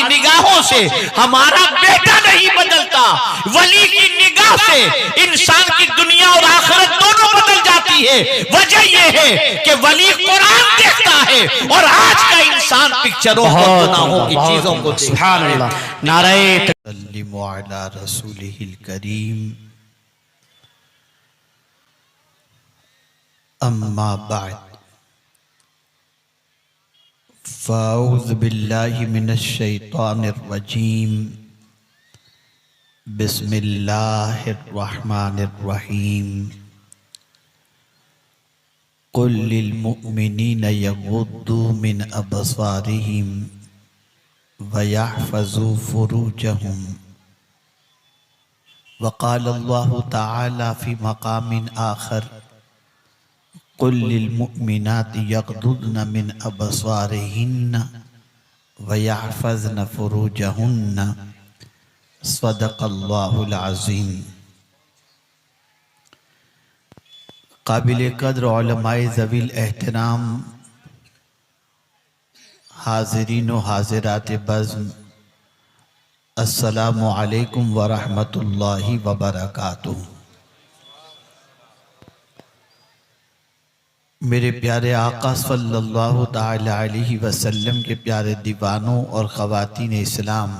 निगाहों से हमारा बेटा नहीं बदलता। वली की निगाह से इंसान की दुनिया और आखिरत दोनों बदल जाती है। वजह यह है कि वली कुरान देखता है और आज का इंसान पिक्चरों और गुनाहों की चीजों को देखता है। नारे तसल्लिमु अला रसूलिहिल करीम, अम्मा बाद, फ़अऊज़ु बिल्लाहि मिनश शैतानिर रजीम, बिस्मिल्लाहिर रहमानिर रहीम। कुल लिल मुअ्मिनीना यग़ुद्दू मिन अबसारिहिम व यहफ़ज़ू फ़ुरूजहुम। वक़ाल अल्लाहु तआला फ़ी मक़ामिन आख़र, कुल लिल मुअ्मिनाति यग़्दुद्न मिन अबसारिहिन्न व यहफ़ज़्न फ़ुरूजहुन्न। सदक़ल्लाहुल अज़ीम। काबिल कद्र उलमाए ज़वील एहतराम, हाज़िरीन व हाज़िरात बज़्म, अस्सलामु अलैकुम व रहमतुल्लाहि व बरकातुहू। मेरे प्यारे आका सल्लल्लाहु ताला अलैहि वसल्लम के प्यारे दीवानों और ख़वातीन इस्लाम,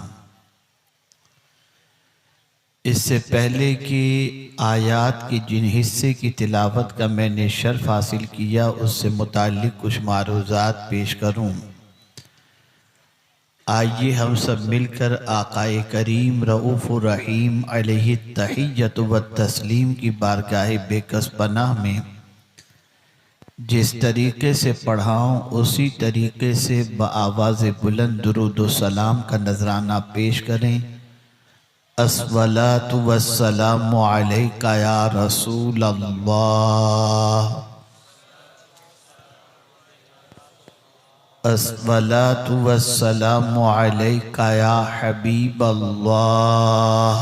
इससे पहले कि आयात के जिन हिस्से की तिलावत का मैंने शर्फ हासिल किया उससे मुताल्लिक़ कुछ मारूज़ात पेश करूँ, आइए हम सब मिलकर आकाए करीम रऊफ़ुर रहीम अलैहि तहिय्यतु व तस्लीम की बारगाह बेकस पनाह में जिस तरीके से पढ़ाऊँ उसी तरीके से बआवाज़ बुलंद दुरूद व सलाम का नजराना पेश करें। अस्सलातु वस्सलामु अलैका या रसूल अल्लाह, अस्सलातु वस्सलामु अलैका या हबीब अल्लाह,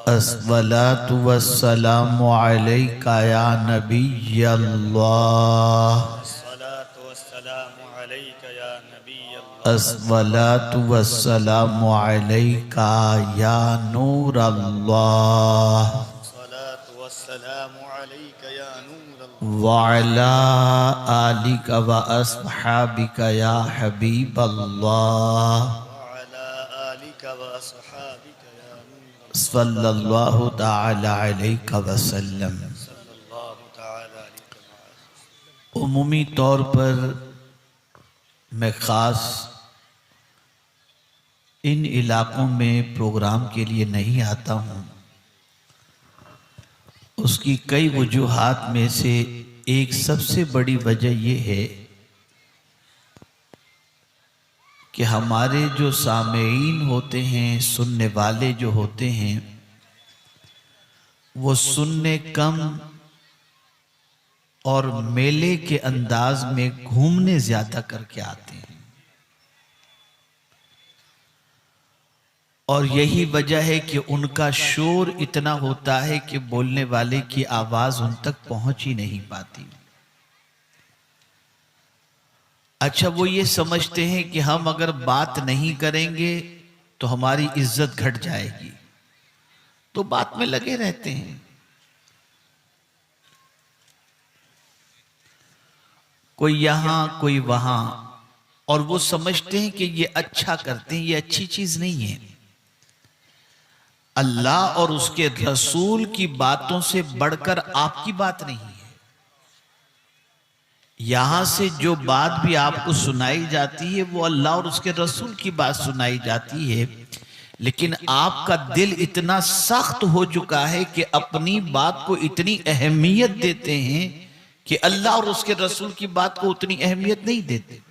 अस्सलातु वस्सलामु अलैका या नबी अल्लाह, अस्सलातु वस्सलामु अलैका या नूर अल्लाह, व अला आलिका व अस्हाबिका या हबीब अल्लाह, सल्लल्लाहु ताला अलैहि वसल्लम। उमूमी तौर पर मैं ख़ास इन इलाक़ों में प्रोग्राम के लिए नहीं आता हूँ। उसकी कई वजूहात में से एक सबसे बड़ी वजह यह है कि हमारे जो सामेईन होते हैं, सुनने वाले जो होते हैं, वो सुनने कम और मेले के अंदाज में घूमने ज्यादा करके आते हैं। और यही वजह है कि उनका शोर इतना होता है कि बोलने वाले की आवाज उन तक पहुंच ही नहीं पाती। अच्छा, वो ये समझते हैं कि हम अगर बात नहीं करेंगे तो हमारी इज्जत घट जाएगी, तो बात में लगे रहते हैं। कोई यहां कोई वहां, और वो समझते हैं कि ये अच्छा करते हैं, ये अच्छी चीज नहीं है। अल्लाह और उसके रसूल की बातों से बढ़कर आपकी बात नहीं है। यहां से जो बात भी आपको सुनाई जाती है वो अल्लाह और उसके रसूल की बात सुनाई जाती है, लेकिन आपका दिल इतना सख्त हो चुका है कि अपनी बात को इतनी अहमियत देते हैं कि अल्लाह और उसके रसूल की बात को उतनी अहमियत नहीं देते।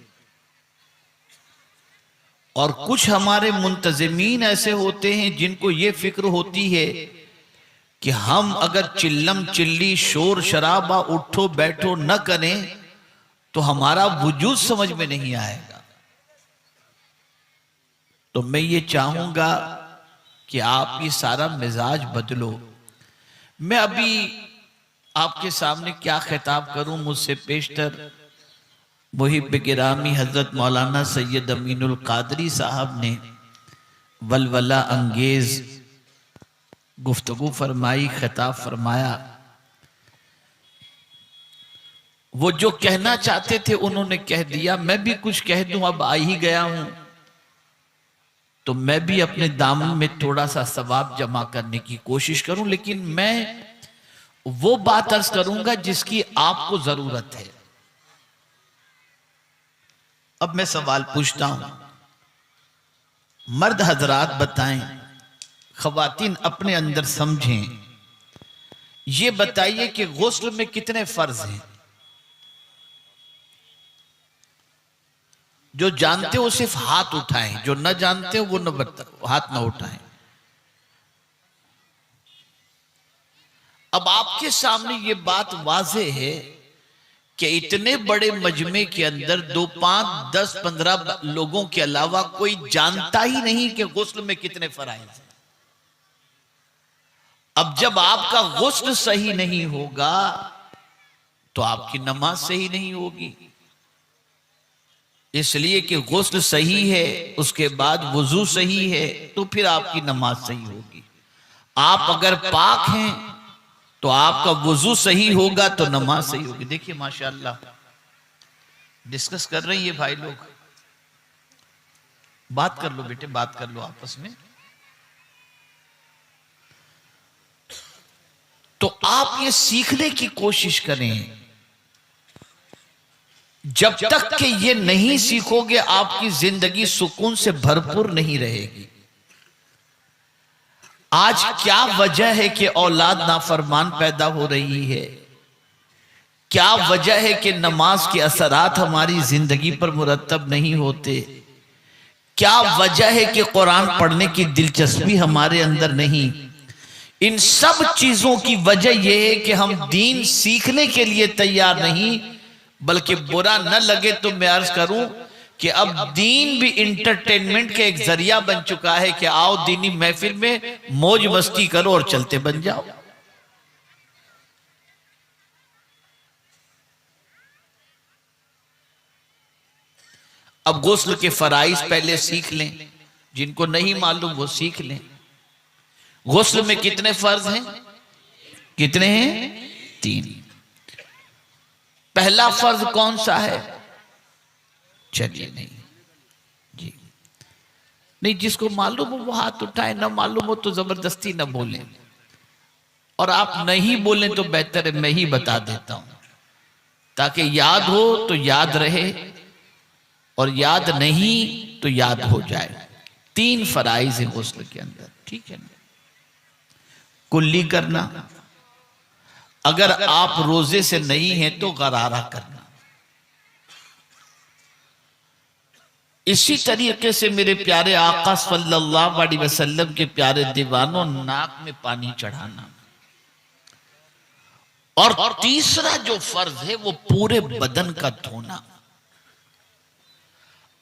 और कुछ हमारे मुंतजिमीन ऐसे होते हैं जिनको ये फिक्र होती है कि हम अगर चिल्लम चिल्ली शोर शराबा उठो बैठो न करें तो हमारा वजूद समझ में नहीं आएगा। तो मैं ये चाहूंगा कि आप ये सारा मिजाज बदलो। मैं अभी आपके सामने क्या खिताब करूं, मुझसे पेशतर मुहिब गिरामी हजरत मौलाना सैयद अमीनुल कादरी साहब ने वलवला अंगेज गुफ्तगू फरमाई, खिताब फरमाया। वो जो कहना चाहते थे उन्होंने कह दिया, मैं भी कुछ कह दूं, अब आ ही गया हूं तो मैं भी अपने दामन में थोड़ा सा सवाब जमा करने की कोशिश करूं, लेकिन मैं वो बात अर्ज करूंगा जिसकी आपको जरूरत है। अब मैं सवाल पूछता हूं, मर्द हजरात बताएं, खवातीन अपने अंदर समझें, ये बताइए कि गुस्ल में कितने फर्ज हैं? जो जानते हो सिर्फ हाथ उठाएं, जो न जानते हो वो हाथ न उठाएं। अब आपके सामने ये बात वाज़े है कि इतने बड़े मजमे के अंदर 2, 5, 10, 15 लोगों के अलावा कोई जानता ही नहीं कि गुस्ल में कितने फराइज हैं। अब जब आपका गुस्ल सही नहीं होगा तो आपकी नमाज सही नहीं होगी। इसलिए कि गुस्ल सही है, उसके बाद वुजू सही है, तो फिर आपकी नमाज सही होगी। आप अगर पाक हैं तो आपका वुजू सही होगा तो नमाज सही होगी। देखिए माशाअल्लाह डिस्कस कर रही है भाई लोग, बात कर लो बेटे, बात कर लो आपस में। तो आप ये सीखने की कोशिश करें। जब तक कि ये नहीं सीखोगे आपकी जिंदगी सुकून से भरपूर नहीं रहेगी। आज क्या वजह है कि औलाद नाफरमान पैदा हो रही है? क्या वजह है कि नमाज के असरात हमारी जिंदगी पर मुरतब नहीं होते? क्या वजह है कि कुरान पढ़ने की दिलचस्पी हमारे अंदर नहीं? इन सब चीजों की वजह यह है कि हम दीन सीखने के लिए तैयार नहीं, बल्कि बुरा न लगे तो मैं अर्ज करूं कि अब दीन भी इंटरटेनमेंट का एक जरिया बन चुका है कि आओ दीनी महफिल में मौज मस्ती करो और चलते बन जाओ। अब गुस्ल के फराइज पहले सीख लें, जिनको नहीं मालूम वो सीख लें। गुस्ल में कितने फर्ज हैं? कितने हैं? 3। पहला फर्ज कौन सा है? चलिए नहीं जी, नहीं, जिसको मालूम हो वो हाथ उठाए, ना मालूम हो तो जबरदस्ती ना बोले, और आप नहीं बोलें तो बेहतर है मैं ही बता देता हूं, ताकि याद हो तो याद रहे और याद नहीं तो याद हो जाए। 3 फराइज है गुस्ल के अंदर, ठीक है ना? कुल्ली करना, अगर आप रोजे से नहीं हैं तो गरारा करना। इसी तरीके से मेरे प्यारे आका सल्लल्लाहु अलैहि वसल्लम के प्यारे दीवानों, नाक में पानी चढ़ाना। और तीसरा जो फर्ज है वो पूरे बदन का धोना।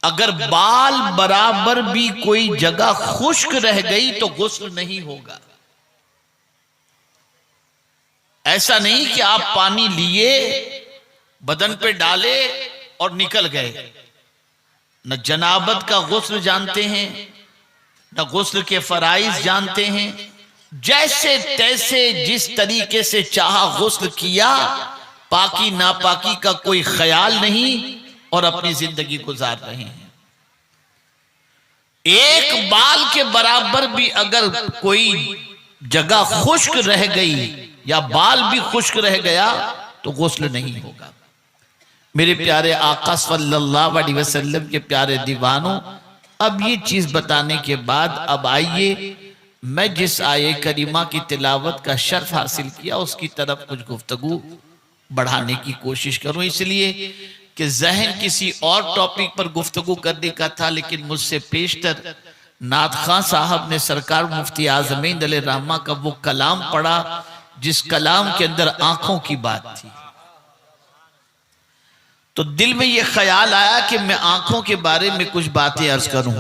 अगर बाल बराबर भी कोई जगह खुश्क रह गई तो गुस्ल नहीं होगा। ऐसा नहीं कि आप पानी लिए, बदन पे डाले और निकल गए। न जनाबत का गुस्ल जानते हैं, न गुस्ल के फराइज जानते हैं। जैसे तैसे जिस तरीके से चाहा गुस्ल किया, पाकी नापाकी का कोई ख्याल नहीं और अपनी जिंदगी गुजार रहे हैं। एक बाल के बराबर भी अगर कोई जगह खुश्क रह गई या बाल भी खुश्क रह गया तो गुस्ल नहीं होगा। मेरे प्यारे आका सल्लल्लाहु अलैहि वसल्लम के प्यारे दीवानों, अब ये चीज बताने के बाद अब आइए मैं जिस आये करीमा की तिलावत का शर्फ हासिल किया उसकी तरफ कुछ गुफ्तगू बढ़ाने की कोशिश करूं, इसलिए कि जहन किसी और टॉपिक पर गुफ्तगू करने का था, लेकिन मुझसे पेशतर नाथ खां साहब ने सरकार मुफ्ती आजमीन अलैहिर्रहमा का वो कलाम पढ़ा जिस कलाम के अंदर आंखों की बात थी। तो दिल में यह ख्याल आया कि मैं आंखों के बारे में कुछ बातें अर्ज करूं।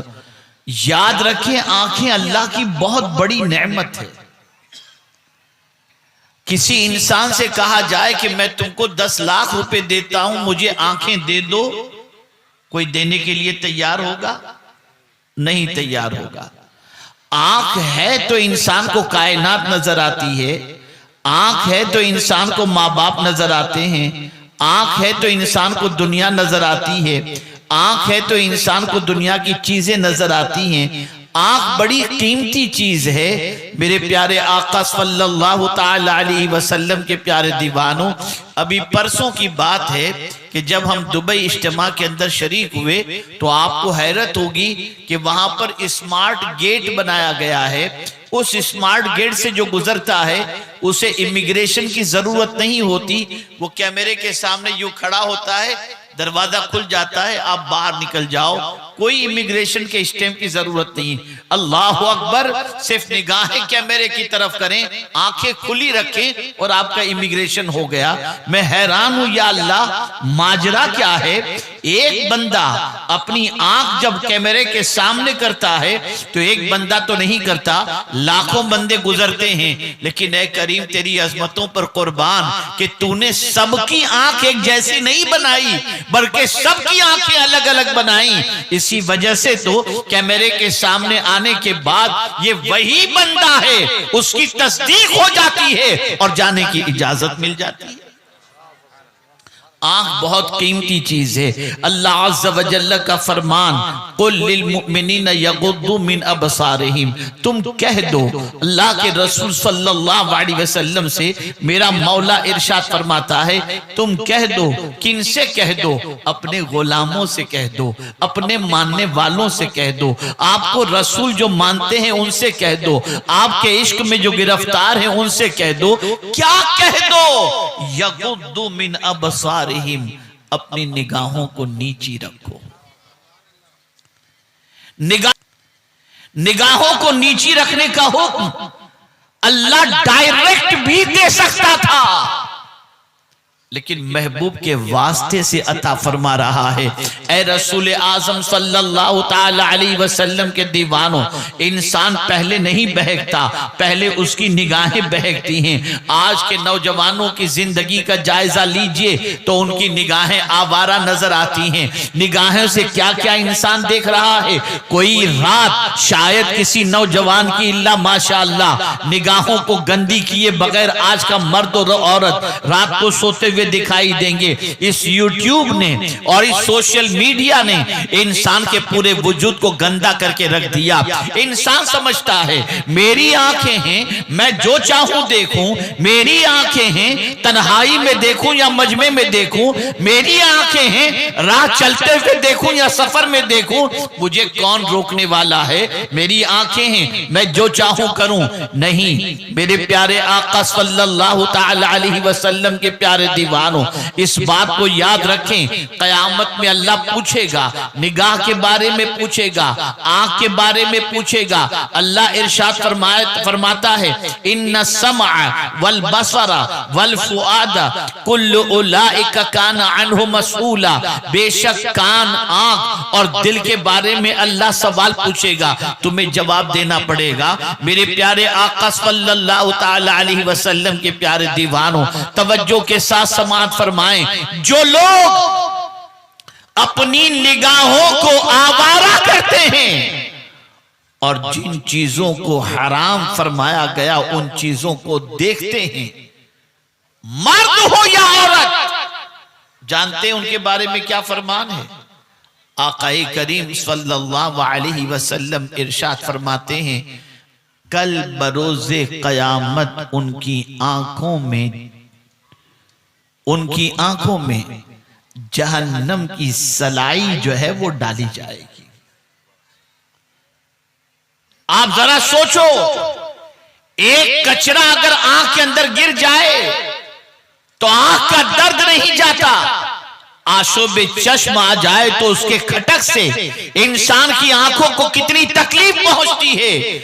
याद रखें, आंखें अल्लाह की बहुत बड़ी नेमत है। किसी इंसान से कहा जाए कि मैं तुमको 10 लाख रुपए देता हूं, मुझे आंखें दे दो, कोई देने के लिए तैयार होगा? नहीं तैयार होगा। आंख है तो इंसान को कायनात नजर आती है, आंख है तो इंसान को माँ बाप नजर आते हैं, आंख है तो इंसान को दुनिया नजर आती है, आंख है तो इंसान को दुनिया की चीजें नजर आती हैं। आंख बड़ी कीमती चीज है। मेरे प्यारे आका सल्लल्लाहु ताला अलैहि वसल्लम के प्यारे दीवानों, अभी परसों की बात है कि जब हम दुबई इज्तिमा के अंदर शरीक हुए तो आपको हैरत होगी कि वहां पर स्मार्ट गेट बनाया गया है। उस स्मार्ट गेट से जो गुजरता है उसे इमिग्रेशन की जरूरत नहीं होती, वो कैमरे के सामने यूं खड़ा होता है, दरवाजा खुल जाता है, आप बाहर निकल जाओ, कोई इमिग्रेशन के स्टैंप की जरूरत नहीं। अल्लाह अकबर, सिर्फ निगाहें कैमरे की तरफ करें, आंखें खुली रखें और आपका इमिग्रेशन हो गया। मैं हैरान हूं, या अल्लाह माजरा क्या है। एक बंदा अपनी आंख जब कैमरे के सामने करता है तो एक बंदा तो नहीं करता, लाखों बंदे गुजरते हैं। लेकिन ऐ करीम तेरी अजमतों पर कुर्बान कि तूने सबकी आंख एक जैसी नहीं बनाई, बल्कि सबकी आंखें अलग अलग बनाई। इसी वजह से तो कैमरे के सामने आने के बाद ये वही बंदा है, उसकी तस्दीक हो जाती है और जाने की इजाजत मिल जाती है। आंख बहुत कीमती चीज है। अल्लाह अज़्ज़ व जल्ल का फरमान, कुल लिल मुमिनीना यगुद्दू मिन अबसारिहिम, तुम कह दो, अल्लाह के रसूल सल्लल्लाहु अलैहि वसल्लम से मेरा मौला इरशाद फरमाता है, तुम कह दो। किन से कह दो? अपने गुलामों से कह दो, अपने मानने वालों से कह दो, आपको रसूल जो मानते हैं उनसे कह दो, आपके इश्क में जो गिरफ्तार हैं उनसे कह दो। क्या कह दो? यगुद्दू मिन अबसार, अपनी निगाहों को नीची रखो। निगाहों को नीची रखने का हुक्म अल्लाह डायरेक्ट भी दे सकता था, लेकिन महबूब के वास्ते से अता फरमा रहा है। ए रसूल आजम सल्लल्लाहु ताला अलैहि वसल्लम के दीवानों, इंसान पहले नहीं बहकता, पहले उसकी निगाहें बहकती हैं। आज के नौजवानों की जिंदगी का जायजा लीजिए तो उनकी निगाहें आवारा नजर आती हैं। निगाहों से क्या क्या इंसान देख रहा है। कोई रात शायद किसी नौजवान की इल्ला माशाअल्लाह निगाहों को गंदी किए बगैर आज का मर्द और औरत रात को सोते हुए दिखाई देंगे। इस यूट्यूब ने और इस सोशल मीडिया ने इंसान के पूरे वजूद को गंदा करके रख दिया। इंसान समझता है मेरी आंखें हैं, मैं जो चाहूं देखूं, मेरी आंखें हैं, तन्हाई में देखूं या मजमे में देखूं, मेरी आंखें हैं, राह चलते हुए देखूं या सफर में देखूं, मुझे कौन रोकने वाला है। मेरी आंखें हैं, मैं जो चाहूं करूं। नहीं, मेरे प्यारे आका सल्लल्लाहु ताला अलैहि वसल्लम के प्यारे दीवानों, इस बात को याद रखें, कयामत में अल्लाह पूछेगा, निगाह के बारे में पूछेगा, आंख के बारे में पूछेगा। अल्लाह इरशाद फरमाता है, इन्ना समअ वल बसरा वल फुआदा कुल्लु उलाइका काना अन्हु मसऊला, बेशक कान, आंख और दिल के बारे में अल्लाह सवाल पूछेगा, तुम्हें जवाब देना पड़ेगा। मेरे प्यारे आका सल्लल्लाहु ताला अलैहि वसल्लम के प्यारे दीवानों, तवज्जो के साथ समाअत फरमाएं, जो लोग अपनी निगाहों को आवारा करते हैं और जिन चीजों को हराम फरमाया गया उन चीजों को देखते हैं, मर्द हो या औरत, जानते हैं उनके बारे में क्या फरमान है। आकाए करीम सल्लल्लाहु अलैहि वसल्लम इरशाद फरमाते हैं, कल बरोज़े क़यामत उनकी आंखों में जहन्नम की सलाई जो है वो डाली जाएगी। आप जरा सोचो, एक कचरा अगर आंख के अंदर गिर जाए तो आंख का दर्द नहीं जाता, आशोबे चश्म आ जाए तो उसके खटक से इंसान की आंखों को कितनी तकलीफ पहुंचती है।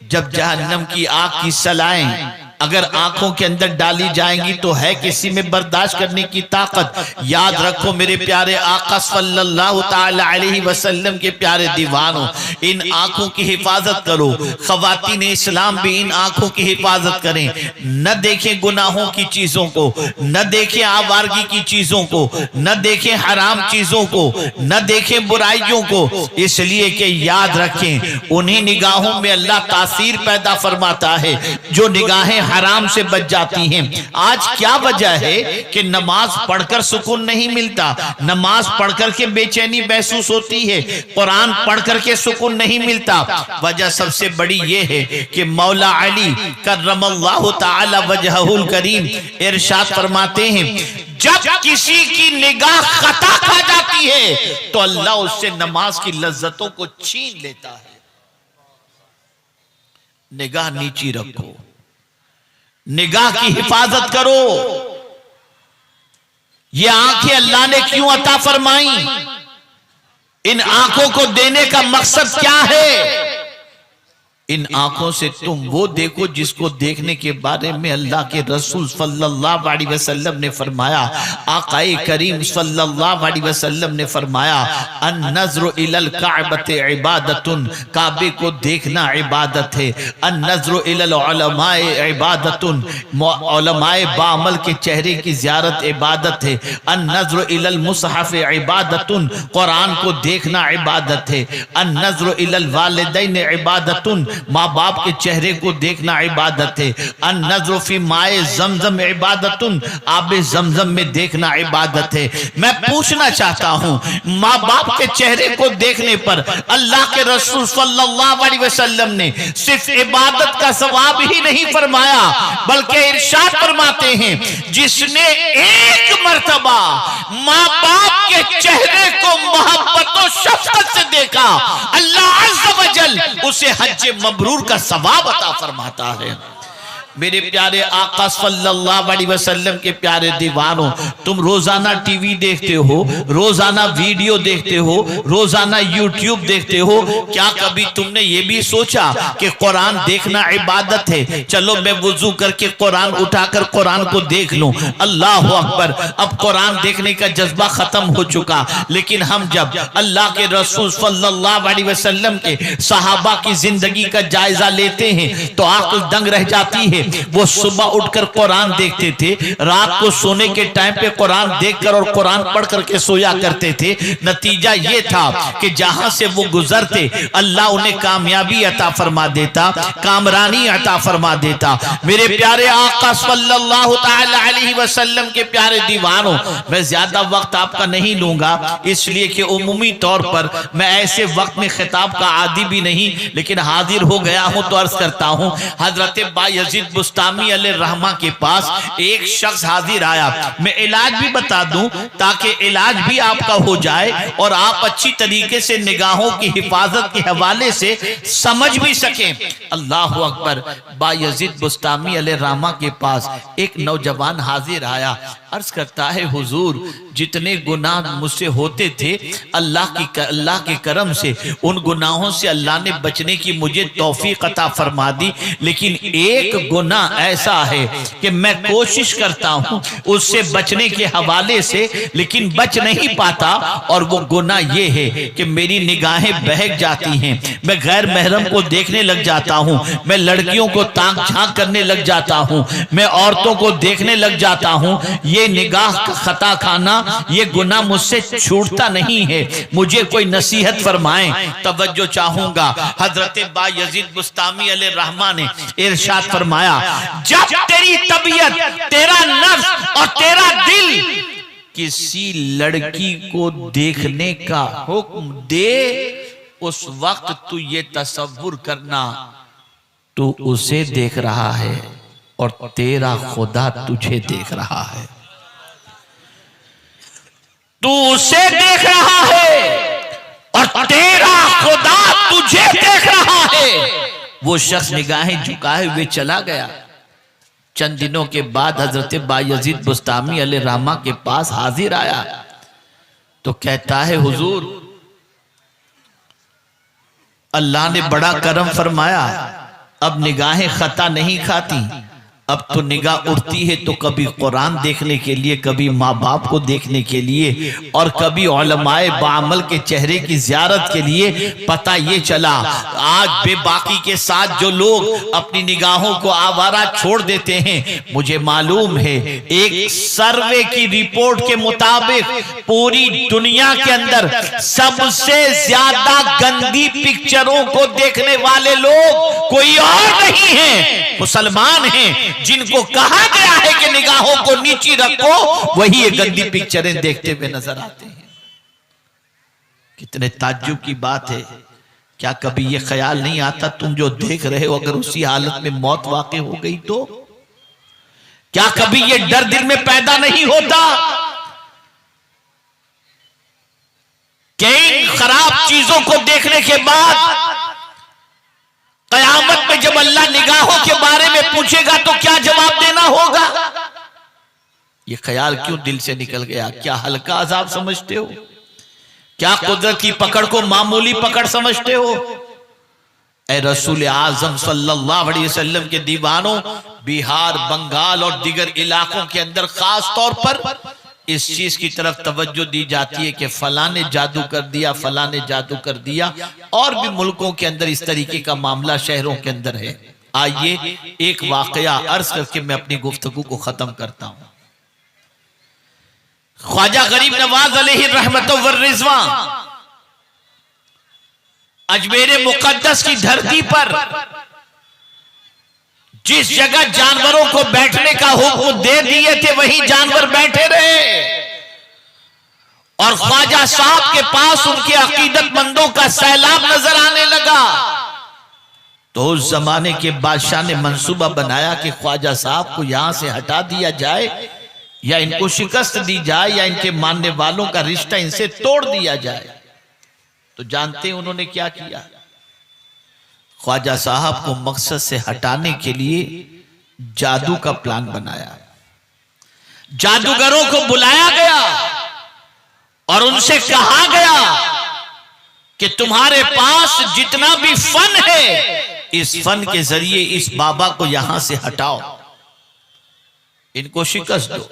जब जहन्नम की आग की सलाएं अगर आंखों के अंदर डाली जाएंगी तो है किसी में बर्दाश्त करने की ताकत। याद रखो मेरे प्यारे आका सल्लल्लाहु ताला अलैहि वसल्लम के प्यारे दीवानों, इन आंखों की हिफाजत करो। खवातीन इस्लाम भी इन आंखों की हिफाजत करें, न देखें गुनाहों की चीजों को, न देखें आवारगी की चीजों को, न देखें हराम चीजों को, न देखें बुराइयों को। इसलिए कि याद रखें उन्हीं निगाहों में अल्लाह तासीर पैदा फरमाता है जो निगाहें हराम से बच जाती हैं। आज क्या वजह है कि नमाज पढ़कर सुकून नहीं मिलता, नमाज पढ़कर के बेचैनी महसूस होती है, कुरान पढ़कर के सुकून नहीं मिलता। वजह सबसे बड़ी ये है कि मौला अली कर्रमल्लाहु ताला वजहुल करीम इरशाद फरमाते हैं, जब किसी की निगाह खता खा जाती है तो अल्लाह उससे नमाज की लज्जतों को छीन लेता है। निगाह नीची रखो, निगाह की हिफाजत करो। ये आंखें अल्लाह ने क्यों अता फरमाई? इन आंखों को देने का मकसद क्या है? इन आंखों से तुम वो देखो जिसको देखने के बारे में अल्लाह के रसूल सल्लल्लाहु अलैहि वसल्लम ने फरमाया, आकाए करीम सल्लल्लाहु अलैहि वसल्लम ने फरमाया, अन नज़्रु इलल काबते इबादतुन, काबे को देखना इबादत है। अन नज़्रु इलल उलमाए इबादतुन, उलमाए बामल के चेहरे की ज़ियारत इबादत है। अन नज़्रु इलल मुसहफ़ इबादतुन, कुरान को देखना इबादत है। अन नज़्रु इलल वालिदैन इबादतुन, माँ बाप के चेहरे को देखना इबादत है। अन नज़्रु फी माए जमजम इबादतुन, आबे जमजम में देखना इबादत है। मैं पूछना चाहता हूँ, माँ बाप के चेहरे को देखने पर अल्लाह के रसूल सल्लल्लाहु अलैहि वसल्लम ने सिर्फ इबादत का सवाब ही नहीं फरमाया, बल्कि इरशाद फरमाते हैं, जिसने एक मर्तबा माँ बाप के चेहरे को मोहब्बत और शफ़क़त से देखा, अल्लाह अज़्ज़ व जल उसे हज मबरूर का सवाब अता फरमाता है। मेरे प्यारे आका सल्लल्लाहु अलैहि वसल्लम के प्यारे दीवानों, तुम रोजाना टीवी देखते हो, रोजाना वीडियो देखते हो, रोजाना यूट्यूब देखते हो, क्या कभी तुमने ये भी सोचा कि कुरान देखना इबादत है? चलो मैं वुजू करके कुरान उठाकर कुरान को देख लूं, अल्लाह अकबर। अब कुरान देखने का जज्बा खत्म हो चुका, लेकिन हम जब अल्लाह के रसूल सल्लल्लाहु अलैहि वसल्लम के सहाबा की जिंदगी का जायजा लेते हैं तो आंख दंग रह जाती है। वो सुबह उठकर कुरान देखते थे, रात को सोने के टाइम पे कुरान देखकर और कुरान पढ़ करके सोया करते थे। नतीजा ये था कि जहां से वो गुजरते अल्लाह उन्हें कामयाबी अता फरमा देता, कामरानी अता फरमा देता। मेरे प्यारे आका सल्लल्लाहु ताला अलैहि वसल्लम के प्यारे दीवानों, मैं ज्यादा वक्त आपका नहीं लूंगा, इसलिए कि उमूमी तौर पर मैं ऐसे वक्त में खिताब का आदी भी नहीं, लेकिन हाजिर हो गया हूं तो अर्ज करता हूं। हजरत बायजीद बुस्तामी अलैहिर्रहमा के पास एक शख्स हाजिर आया। मैं इलाज भी बता दूं ताकि इलाज भी आपका हो जाए और आप अच्छी तरीके से निगाहों की हिफाजत के हवाले से समझ भी सकें। अल्लाह अकबर। बायजीद बुस्तामी अलैहिर्रहमा के पास एक नौजवान हाजिर आया, अर्ज करता है, हुजूर जितने गुनाह मुझसे होते थे अल्लाह के करम से उन गुनाहों से अल्लाह ने बचने की मुझे तौफीक अता फरमा दी, लेकिन एक गुनाह ऐसा है कि मैं कोशिश करता हूं उससे बचने के हवाले से, लेकिन बच नहीं पाता। और वो गुनाह ये है कि मेरी निगाहें बहक जाती हैं, मैं गैर महरम को देखने लग जाता हूं, मैं लड़कियों को ताक झांक करने लग जाता हूं, मैं औरतों को देखने लग जाता हूं। ये निगाह का खता खाना, ये गुनाह मुझसे छूटता नहीं है, मुझे कोई नसीहत फरमाएं। तवज्जो चाहूंगा, हजरत बायजीद बुस्तामी अलैहिर्रहमा ने इरशाद फरमाया, जब तेरी तबीयत, तेरा नफ्स और तेरा दिल किसी लड़की को देखने का हुक्म दे, उस वक्त तू ये तसव्वुर करना तू उसे देख रहा है और तेरा खुदा तुझे देख रहा है। तू उसे देख रहा है और तेरा खुदा तुझे देख रहा है। वो शख्स निगाहें झुकाए हुए चला गया। चंद दिनों के बाद हजरत बायजीद बुस्तामी अलैहिर्रहमा के पास हाजिर आया तो कहता है, हुजूर अल्लाह ने बड़ा करम फरमाया, अब निगाहें खता नहीं खाती, अब तो निगाह उठती है तो कभी कुरान देखने के लिए, कभी माँ बाप को देखने के लिए, और कभी उलमाए बामल के चेहरे की ज़ियारत के लिए। पता ये चला आज बेबाकी के साथ जो लोग अपनी निगाहों को आवारा छोड़ देते हैं, मुझे मालूम है एक सर्वे की रिपोर्ट के मुताबिक पूरी दुनिया के अंदर सबसे ज्यादा गंदी पिक्चरों को देखने वाले लोग कोई और नहीं है, मुसलमान हैं, जिनको कहा गया है कि निगाहों को नीची रखो, वही ये गंदी पिक्चरें देखते हुए नजर आते हैं। कितने ताज्जुब की बात है। क्या कभी ये ख्याल नहीं आता तुम जो देख रहे हो अगर उसी हालत में मौत वाक़ई हो गई तो? क्या कभी ये डर दिल में पैदा नहीं होता कि इन खराब चीजों को देखने के बाद कयामत में जब अल्लाह निगाहों के बारे में पूछेगा तो क्या जवाब देना होगा? ये ख्याल क्यों दिल से निकल गया? क्या हल्का अजाब समझते हो? क्या कुदरत की पकड़ को मामूली पकड़ समझते हो? ए रसूल आजम सल्लल्लाहु अलैहि वसल्लम के दीवानों, बिहार, बंगाल और दीगर इलाकों के अंदर खास तौर पर इस चीज की तरफ तवज्जो दी जाती है कि फलां ने जादू कर दिया, फलां ने जादू कर दिया, और भी मुल्कों के अंदर इस तरीके का मामला शहरों के अंदर है। आइए एक वाकया अर्ज करके मैं अपनी गुफ्तगू को खत्म करता हूं। ख्वाजा गरीब नवाज अलैहि रहमत व रिज़वान अजमेर मुकद्दस की धरती पर जिस जगह जानवरों को बैठने का हुक्म दे दिए थे वहीं जानवर बैठे रहे, और ख्वाजा साहब के पास उनके अकीदतमंदों का सैलाब नजर आने लगा। तो उस जमाने के बादशाह ने मंसूबा बनाया कि ख्वाजा साहब को यहां से हटा दिया जाए, या इनको शिकस्त दी जाए, या इनके मानने वालों का रिश्ता इनसे तोड़ दिया जाए। तो जानते हैं उन्होंने क्या किया? ख्वाजा साहब को मकसद से हटाने के लिए जादू का प्लान बनाया। जादूगरों को बुलाया गया और उनसे कहा गया कि तुम्हारे पास जितना भी फन है, इस फन के जरिए इस बाबा को यहां से हटाओ, इनको शिकस्त दो।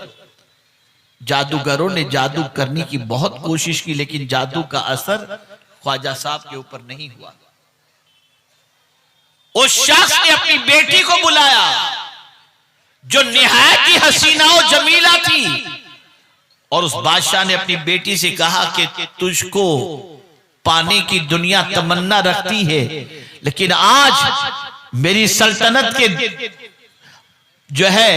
जादूगरों ने जादू करने की बहुत कोशिश की, लेकिन जादू का असर ख्वाजा साहब के ऊपर नहीं हुआ। उस शख्स ने अपनी बेटी को बुलाया जो निहायत ही हसीना और जमीला थी, और उस बादशाह ने अपनी बेटी से कहा कि तुझको पाने की दुनिया तमन्ना रखती है, लेकिन आज मेरी सल्तनत के जो है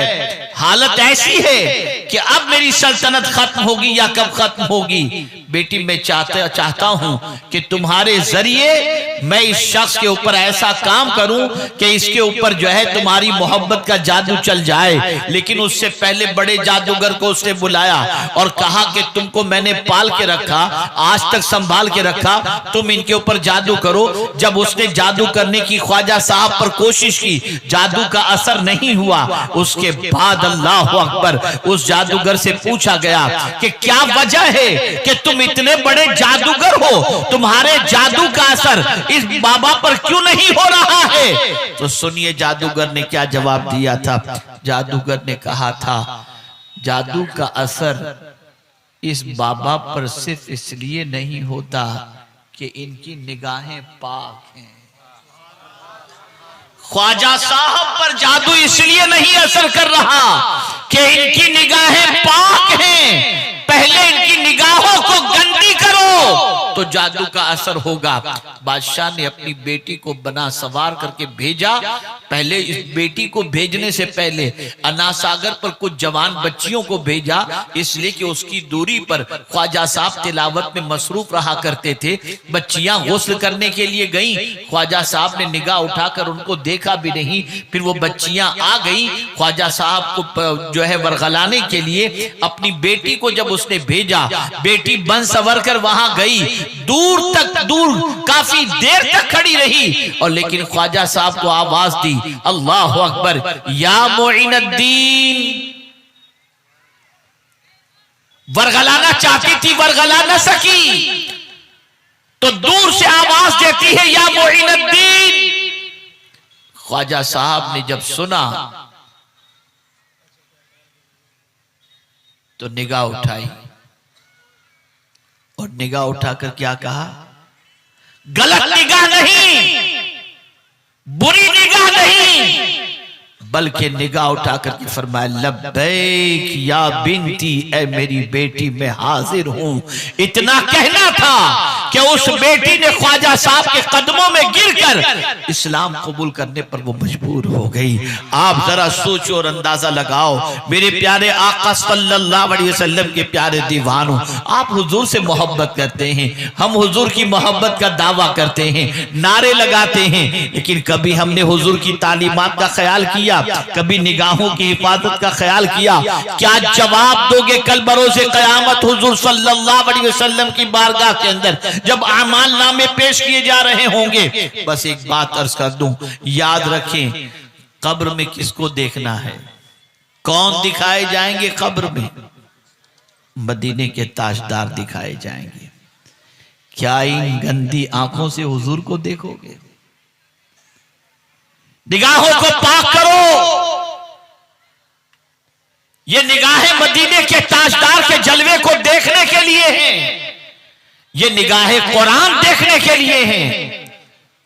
हालत ऐसी है कि अब मेरी सल्तनत खत्म होगी या कब खत्म होगी। बेटी मैं चाहता हूं कि तुम्हारे जरिए मैं इस शख्स के ऊपर ऐसा काम करूं कि इसके ऊपर जो है तुम्हारी मोहब्बत का जादू चल जाए। लेकिन उससे पहले बड़े जादूगर को उसने बुलाया और कहा कि तुमको मैंने पाल के रखा, आज तक संभाल के रखा, तुम इनके ऊपर जादू करो। जब उसने जादू करने की ख्वाजा साहब पर कोशिश की, जादू का असर नहीं हुआ। उसके बाद अल्लाह अकबर, उस जादूगर से पूछा गया कि क्या वजह है कि तुम इतने बड़े जादूगर हो, तुम्हारे जादू का असर इस बाबा पर क्यों नहीं हो रहा है? तो सुनिए जादूगर ने क्या जवाब दिया था। जादूगर ने कहा था, जादू का असर इस बाबा पर सिर्फ इसलिए नहीं होता कि इनकी निगाहें पाक हैं। ख्वाजा साहब पर जादू इसलिए नहीं असर कर रहा कि इनकी निगाहें पाक हैं, पहले इनकी निगाहों को गंदी करो तो जादू का असर होगा। बादशाह ने अपनी बेटी को बना सवार करके भेजा। पहले इस बेटी को भेजने से पहले अनासागर पर कुछ जवान बच्चियों को भेजा, इसलिए कि उसकी दूरी पर ख्वाजा साहब तिलावत में मसरूफ रहा करते थे। बच्चियां गुस्ल करने के लिए गईं, ख्वाजा साहब ने निगाह उठाकर उनको देखा भी नहीं। फिर वो बच्चियां आ गई ख्वाजा साहब को जो है वरगलाने के लिए। अपनी बेटी को जब उसने भेजा, बेटी बन सवर कर वहां गई, दूर काफी देर तक खड़ी रही, और लेकिन ख्वाजा साहब को आवाज दी, अल्लाह अकबर, या मोइनुद्दीन। वरगलाना चाहती थी, वरगला न सकी, तो दूर से आवाज देती है, या मोइनुद्दीन। ख्वाजा साहब ने जब सुना तो निगाह उठाई और निगाह उठाकर क्या कहा? गलत निगाह नहीं, बुरी निगाह नहीं, बल्कि निगाह उठाकर के फरमाया लब्बैक या बिनती, ए मेरी बेटी मैं हाजिर हूं। इतना कहना था कि उस बेटी ने ख्वाजा साहब के कदमों में गिरकर इस्लाम कबूल करने पर वो मजबूर हो गई। आप जरा सोचो और अंदाजा लगाओ, मेरे प्यारे आका सल्लल्लाहु अलैहि वसल्लम के प्यारे दीवानों, आप हुजूर से मोहब्बत करते हैं, हम हुजूर की मोहब्बत का दावा करते हैं, नारे लगाते हैं, लेकिन कभी हमने हुजूर की तालीमात का ख्याल किया? कभी निगाहों की हिफाजत का ख्याल किया? क्या जवाब दोगे कल बरोज़े क़यामत हुजूर सल्लल्लाहु अलैहि वसल्लम की बारगाह के अंदर जब आमाल नामे पेश किए जा रहे होंगे? बस एक बात अर्ज कर दूं, याद रखें, कब्र में किसको देखना है? कौन दिखाए जाएंगे कब्र में? मदीने के ताजदार दिखाए जाएंगे। क्या इन गंदी आंखों से हुजूर को देखोगे? निगाहों को पाक करो। ये निगाहें मदीने के ताजदार के जलवे को देखने के लिए हैं, ये निगाहें कुरान देखने के लिए हैं।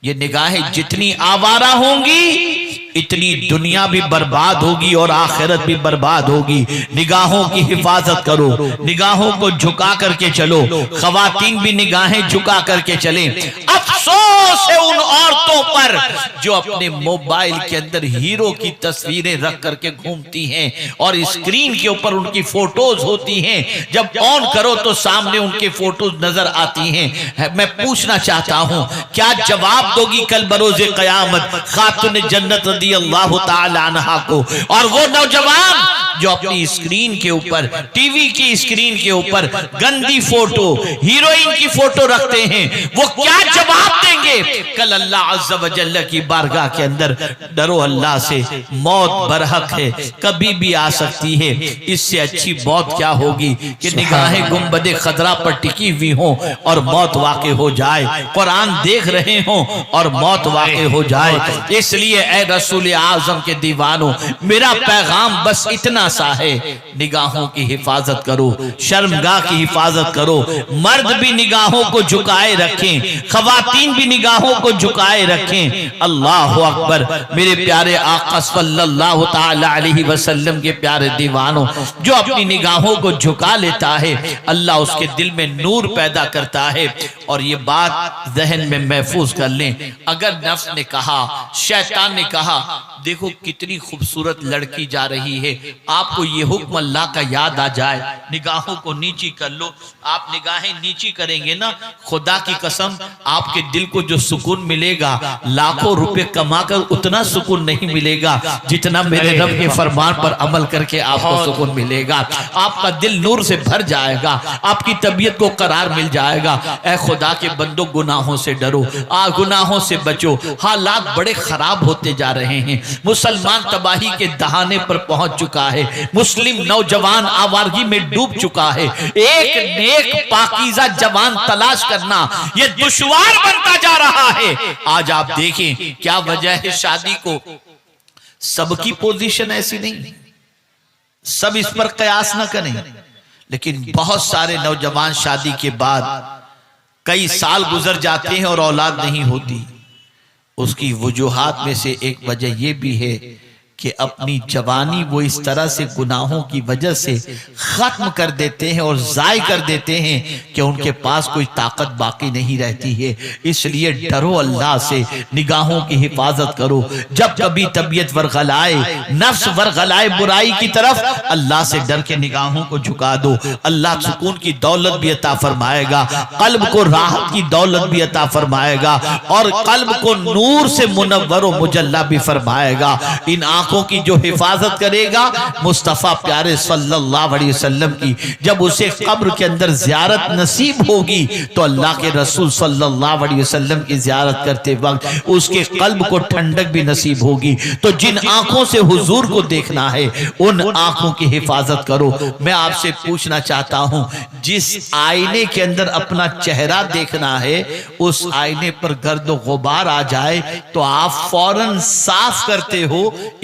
ये निगाहें जितनी आवारा होंगी इतनी दुनिया भी बर्बाद होगी और आखिरत भी बर्बाद होगी। निगाहों की हिफाजत करो, निगाहों को झुका करके चलो, खवातीन भी निगाहें झुका करके चलें। अफसोस है उन औरतों पर जो अपने मोबाइल के अंदर हीरो की तस्वीरें रख करके घूमती हैं और स्क्रीन के ऊपर उनकी फोटोज होती हैं, जब ऑन करो तो सामने उनके फोटोज नजर आती हैं। मैं पूछना चाहता हूं, क्या जवाब दोगी कल बरोज़े क़यामत खातून जन्नत अल्लाह ताला अन्हा को? और वो नौजवान जो अपनी स्क्रीन के ऊपर, टीवी की स्क्रीन के ऊपर गंदी फोटो, हीरोइन की फोटो रखते हैं, वो क्या जवाब देंगे कल अल्लाह अज़्ज़ा व जल्ल की बारगाह के अंदर? डरो अल्लाह से, मौत बरहक है, कभी भी आ सकती है। इससे अच्छी मौत क्या होगी कि निगाहें गुंबदे खतरा पर टिकी हुई हों और मौत वाक़े हो जाए, कुरान देख रहे हों और मौत वाक़े हो जाए। इसलिए ए रसूल आज़म के दीवानों, मेरा पैगाम बस इतना सा है, निगाहों की हिफाजत करो, शर्मगाह की हिफाजत करो। मर्द भी निगाहों को झुकाए रखें, खवातीन भी निगाहों को झुकाए रखें। अल्लाह अकबर। मेरे प्यारे आका सल्लल्लाहु ताला अलैहि वसल्लम के प्यारे दीवानों, जो अपनी निगाहों को झुका लेता है अल्लाह उसके दिल में नूर पैदा करता है। और ये बात जहन में महफूज कर लें, अगर नफ्स ने कहा, शैतान ने कहा, देखो कितनी खूबसूरत लड़की जा रही है, आपको ये हुक्म अल्लाह का याद आ जाए, निगाहों को नीची कर लो। आप निगाहें नीची करेंगे ना, खुदा की कसम आपके दिल को जो सुकून मिलेगा, लाखों रुपए कमाकर उतना सुकून नहीं मिलेगा जितना मेरे रब के फरमान पर अमल करके आपको सुकून मिलेगा। आपका दिल नूर से भर जाएगा, आपकी तबीयत को करार मिल जाएगा। ऐ खुदा के बंदो, गुनाहों से डरो, गुनाहों से बचो। हालात बड़े खराब होते जा रहे हैं, मुसलमान तबाही के दहाने पर पहुंच चुका है, मुस्लिम नौजवान आवारगी में डूब चुका है। एक नेक पाकीज़ा जवान तलाश करना यह दुश्वार बनता जा रहा है। आज आप देखें क्या वजह है शादी को? सबकी पोजीशन ऐसी नहीं, सब इस पर कयास न करें, लेकिन बहुत सारे नौजवान शादी के बाद कई साल गुजर जाते हैं और औलाद नहीं होती। उसकी वजूहात में से एक वजह यह भी है कि अपनी जवानी वो इस तरह से गुनाहों की वजह से खत्म कर देते हैं और जाय कर देते हैं कि उनके पास कोई ताकत बाकी नहीं रहती है। इसलिए डरो अल्लाह से, निगाहों की हिफाजत करो। जब कभी तबीयत वर्गलाए, नफ्स वर्गलाए बुराई की तरफ, अल्लाह से डर के निगाहों को झुका दो। अल्लाह सुकून की दौलत भी अता फरमाएगा, कल्ब को राहत की दौलत भी अता फरमाएगा और कल्ब को नूर से मुनव्वर व मुजल्ला भी फरमाएगा। इन आंखों की जो हिफाजत करेगा मुस्तफा प्यारे सल्लल्लाहु अलैहि वसल्लम की, जब उसे कब्र के अंदर ज़ियारत नसीब होगी तो अल्लाह के रसूल सल्लल्लाहु अलैहि वसल्लम की ज़ियारत करते वक्त उसके कल्ब को ठंडक भी नसीब होगी। तो जिन आंखों से हुजूर को देखना है उन आंखों की हिफाजत करो। मैं आपसे पूछना चाहता हूं, जिस आईने के अंदर अपना चेहरा देखना है उस आईने पर गर्द गुबार आ जाए तो आप फौरन साफ करते हो,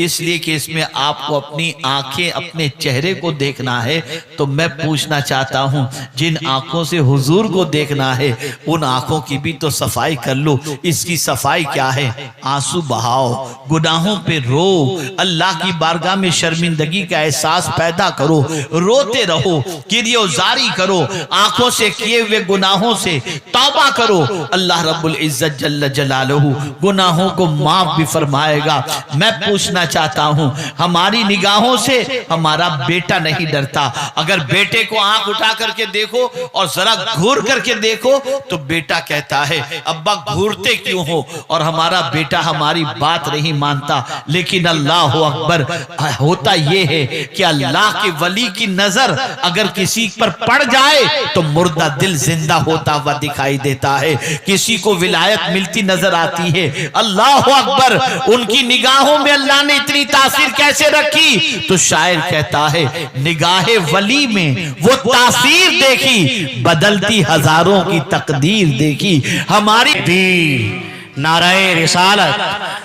इसलिए कि इसमें आपको अपनी आंखें, अपने चेहरे को देखना है। तो मैं पूछना चाहता हूं, जिन आंखों से हुजूर को देखना है उन आंखों की भी तो सफाई कर लो। इसकी सफाई क्या है? आंसू बहाओ, गुनाहों पे रो, अल्लाह की बारगाह में शर्मिंदगी का एहसास पैदा करो, रोते रहो, किरियोजारी करो, आंखों से किए हुए गुनाहों से तौबा करो। अल्लाह रब्बुल इज्जत जल्ल जलालहू गुनाहों को माफ भी फरमाएगा। मैं पूछना चाहता हूं, हमारी निगाहों से हमारा बेटा नहीं डरता। अगर बेटे को आंख उठा करके देखो और जरा घूर करके देखो तो बेटा कहता है अब्बा घूरते क्यों हो, और हमारा बेटा हमारी बात नहीं मानता। लेकिन अल्लाह अकबर, होता यह है कि अल्लाह के वली की नजर अगर किसी पर पड़ जाए तो मुर्दा दिल जिंदा होता हुआ दिखाई देता है, किसी को विलायत मिलती नजर आती है। अल्लाह अकबर, उनकी निगाहों में अल्लाह ने इतनी तासीर कैसे रखी? तो शायर कहता है निगाहे वली में वो तासीर देखी, बदलती हजारों की तकदीर देखी। हमारी नाराए रिसालत,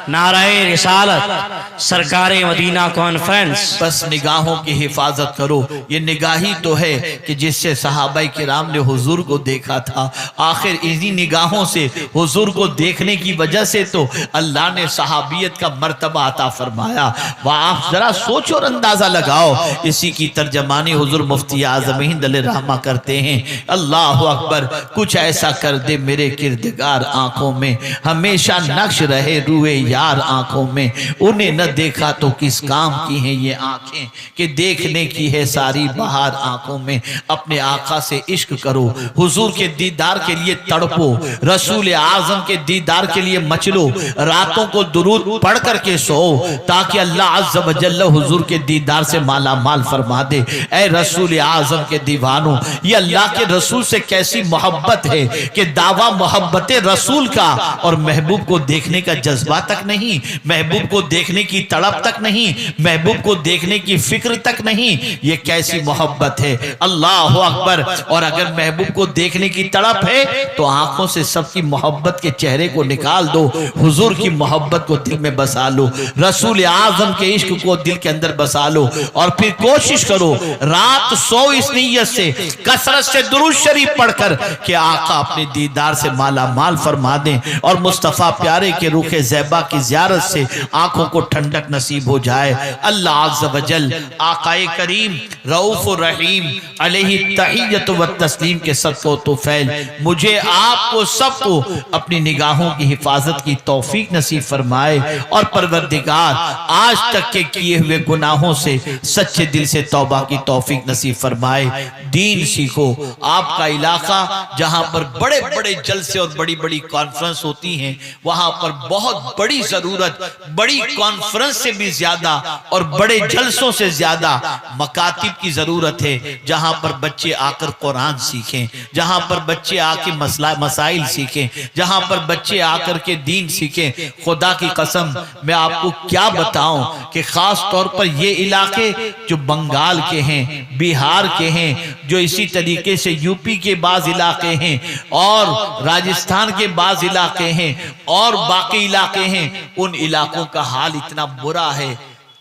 नाराए रिसालत, सरकारे मदीना कॉन्फ्रेंस। बस निगाहों की हिफाजत करो। ये निगाही तो है कि जिससे सहाबाई किराम ने हुजूर को देखा था। आखिर इन्हीं निगाहों से हुजूर को देखने की वजह से तो अल्लाह ने सहाबियत का मर्तबा अता फरमाया। वह आप जरा सोचो और अंदाजा लगाओ। इसी की तर्जमानी हुजूर मुफ्ती आज़म हिंद रहमा करते हैं, अल्लाह अकबर, कुछ ऐसा कर दे मेरे किरदगार आंखों में, हमेशा नक्श रहे रूए यार आंखों में। उन्हें न देखा तो किस काम की हैं ये आंखें कि देखने की है सारी बहार आंखों में। अपने आका से इश्क करो, हुजूर के दीदार के लिए तड़पो, रसूल आजम के दीदार के लिए मचलो, रातों को दुरूद पढ़ करके सो, ताकि अल्लाह अज़्ज़ व जल्ल हुजूर के दीदार से माला माल फरमा दे। ऐ रसूल आजम के दीवानों, ये अल्लाह के रसूल से कैसी मोहब्बत है कि दावा मोहब्बत रसूल का और महबूब को देखने का जज्बा तक नहीं, महबूब को देखने की तड़प तक नहीं, महबूब को देखने की फिक्र तक नहीं। ये कैसी मोहब्बत है, अल्लाह अकबर। और अगर महबूब को देखने की तड़प है तो आंखों से सबकी मोहब्बत के चेहरे को निकाल दो, हुजूर की मोहब्बत को दिल में बसा लो, रसूल आजम के इश्क को दिल के अंदर बसा लो। और फिर कोशिश करो रात सो इस नीयत से, कसरत से दुरूद शरीफ पढ़कर कि आका अपने दीदार से माला माल फरमा दें और मुस्तफ़ा प्यारे के रुखे ज़ैबा की ज़ियारत से आंखों को ठंडक नसीब हो जाए। अल्लाह अज़्ज़ व जल आकाए करीम रऊफ़ रहीम अलैहि तहियत व तस्लीम के सदक़ो तो फैल मुझे आपको सबको अपनी निगाहों की हिफाजत की तौफीक नसीब फरमाए। और परवरदिगार आज तक के किए हुए गुनाहों से सच्चे दिल से तौबा की तौफीक नसीब फरमाए। दीन सीखो। आपका इलाका जहां पर बड़े बड़े जलसे और बड़ी बड़ी कॉन्फ्रेंस होती हैं, वहां पर बहुत बड़ी जरूरत, बड़ी कॉन्फ्रेंस से भी ज्यादा और बड़े जलसों से ज्यादा मकातिब की जरूरत है, जहां पर बच्चे आकर कुरान सीखें, जहां पर बच्चे आके मसाइल सीखें, जहां पर बच्चे आकर के दीन सीखें। खुदा की कसम मैं आपको क्या बताऊं कि खास तौर पर ये इलाके जो बंगाल के हैं, बिहार के हैं, जो इसी तरीके से यूपी के बाज इलाके हैं और राजस्थान के बाज इलाके हैं और बाकी इलाके हैं, उन इलाकों का हाल इतना बुरा है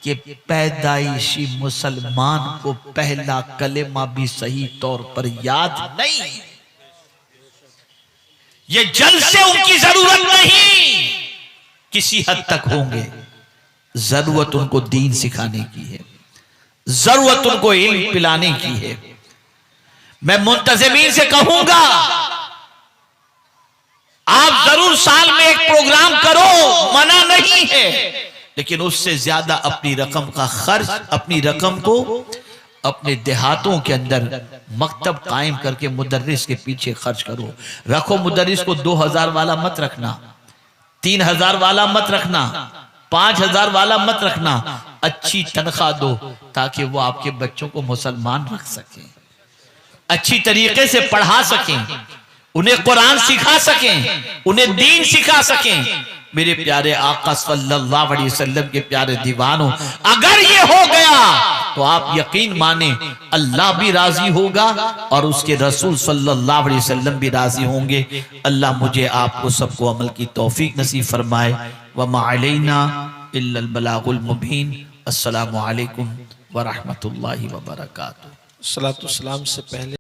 कि पैदाइशी मुसलमान को पहला कलेमा भी सही तौर पर याद नहीं। ये जलसे उनकी जरूरत नहीं, किसी हद तक होंगे। जरूरत उनको दीन सिखाने की है, जरूरत उनको इल्म पिलाने की है। मैं मुंतज़िमीन से कहूंगा आप जरूर साल में एक प्रोग्राम करो, मना नहीं है, लेकिन उससे ज्यादा अपनी रकम का खर्च, अपनी रकम को अपने देहातों के अंदर मकतब कायम करके मुदर्रिस के पीछे खर्च करो। रखो मुदर्रिस को 2000 वाला मत रखना, 3000 वाला मत रखना, 5000 वाला मत रखना। अच्छी तनख्वाह दो ताकि वो आपके बच्चों को मुसलमान रख सकें, अच्छी तरीके से पढ़ा सकें, उन्हें कुरान सिखा सकें, उन्हें दीन सिखा सकें। मेरे प्यारे आका सल्लल्लाहु अलैहि वसल्लम के प्यारे दीवानों, अगर ये हो गया तो आप यकीन माने अल्लाह भी राजी होगा और उसके रसूल सल्लल्लाहु अलैहि वसल्लम भी राजी होंगे। अल्लाह मुझे आपको सबको अमल की तौफीक नसीब फरमाए। व मा अलैना इल्लल बलागुल मुबीन। अस्सलामु अलैकुम व रहमतुल्लाहि व बरकातुहू। सलातो सलाम से पहले